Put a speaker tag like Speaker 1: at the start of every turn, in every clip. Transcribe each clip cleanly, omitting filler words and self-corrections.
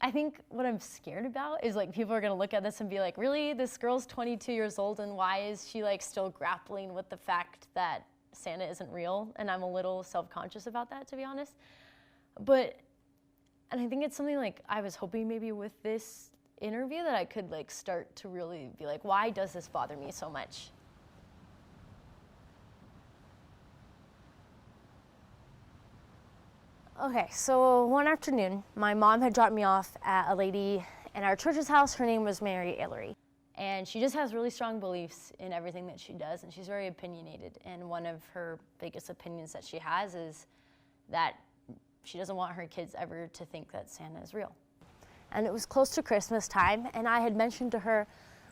Speaker 1: I think what I'm scared about is like people are gonna look at this and be like, really, this girl's 22 years old and why is she like still grappling with the fact that Santa isn't real? And I'm a little self-conscious about that, to be honest. And I think it's something like I was hoping maybe with this interview that I could like start to really be like, why does this bother me so much? Okay, so one afternoon, my mom had dropped me off at a lady in our church's house. Her name was Mary Ailery. And she just has really strong beliefs in everything that she does, and she's very opinionated. And one of her biggest opinions that she has is that she doesn't want her kids ever to think that Santa is real. And it was close to Christmas time, and I had mentioned to her,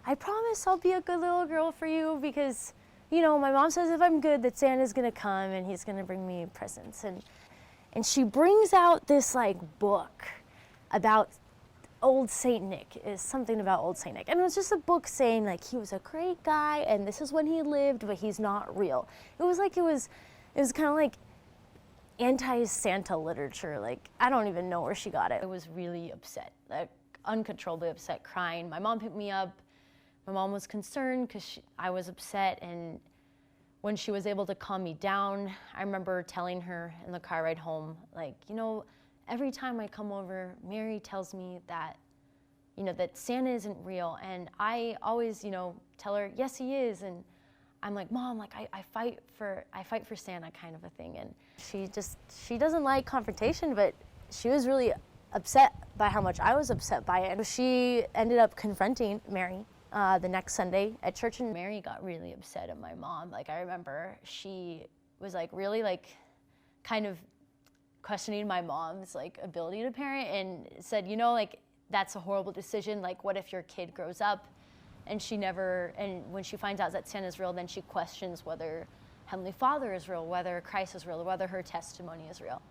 Speaker 1: I promise I'll be a good little girl for you because, you know, my mom says if I'm good that Santa's gonna come and he's gonna bring me presents. And she brings out this like book about old Saint Nick, is something about old Saint Nick. And it was just a book saying like he was a great guy and this is when he lived, but he's not real. It was kind of like anti-Santa literature. Like, I don't even know where she got it. I was really upset, like uncontrollably upset, crying. My mom picked me up. My mom was concerned because I was upset, and when she was able to calm me down, I remember telling her in the car ride home, like, you know, every time I come over, Mary tells me that, you know, that Santa isn't real. And I always, you know, tell her, yes, he is. And I'm like, Mom, like I fight for Santa kind of a thing. And she doesn't like confrontation, but she was really upset by how much I was upset by it. And she ended up confronting Mary the next Sunday at church, and Mary got really upset at my mom. Like, I remember she was like really like kind of questioning my mom's like ability to parent, and said, you know, like that's a horrible decision. Like, what if your kid grows up and when she finds out that Santa's real, then she questions whether Heavenly Father is real, whether Christ is real, whether her testimony is real.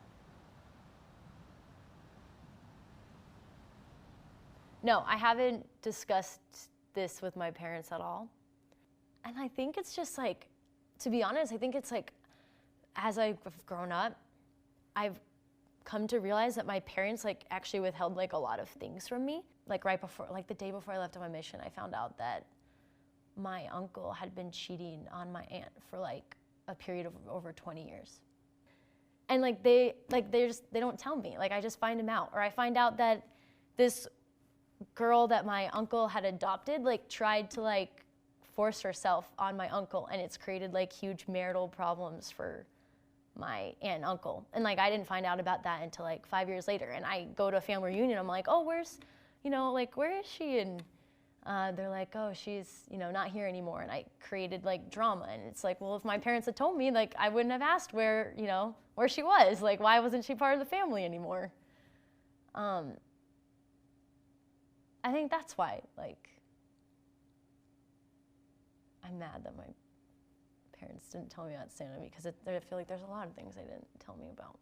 Speaker 1: No, I haven't discussed this with my parents at all. And I think it's just like, to be honest, I think it's like, as I've grown up, I've come to realize that my parents like actually withheld like a lot of things from me. Like right before, like the day before I left on my mission, I found out that my uncle had been cheating on my aunt for like a period of over 20 years. And like they don't tell me. Like I just find him out, or I find out that this girl that my uncle had adopted like tried to like force herself on my uncle, and it's created like huge marital problems for my aunt and uncle. And like I didn't find out about that until like 5 years later. And I go to a family reunion, I'm like, oh, where's, you know, like where is she? And they're like, oh, she's, you know, not here anymore. And I created like drama. And it's like, well, if my parents had told me, like I wouldn't have asked where, you know, where she was. Like, why wasn't she part of the family anymore? I think that's why, like, I'm mad that my parents didn't tell me about Santa, because I feel like there's a lot of things they didn't tell me about.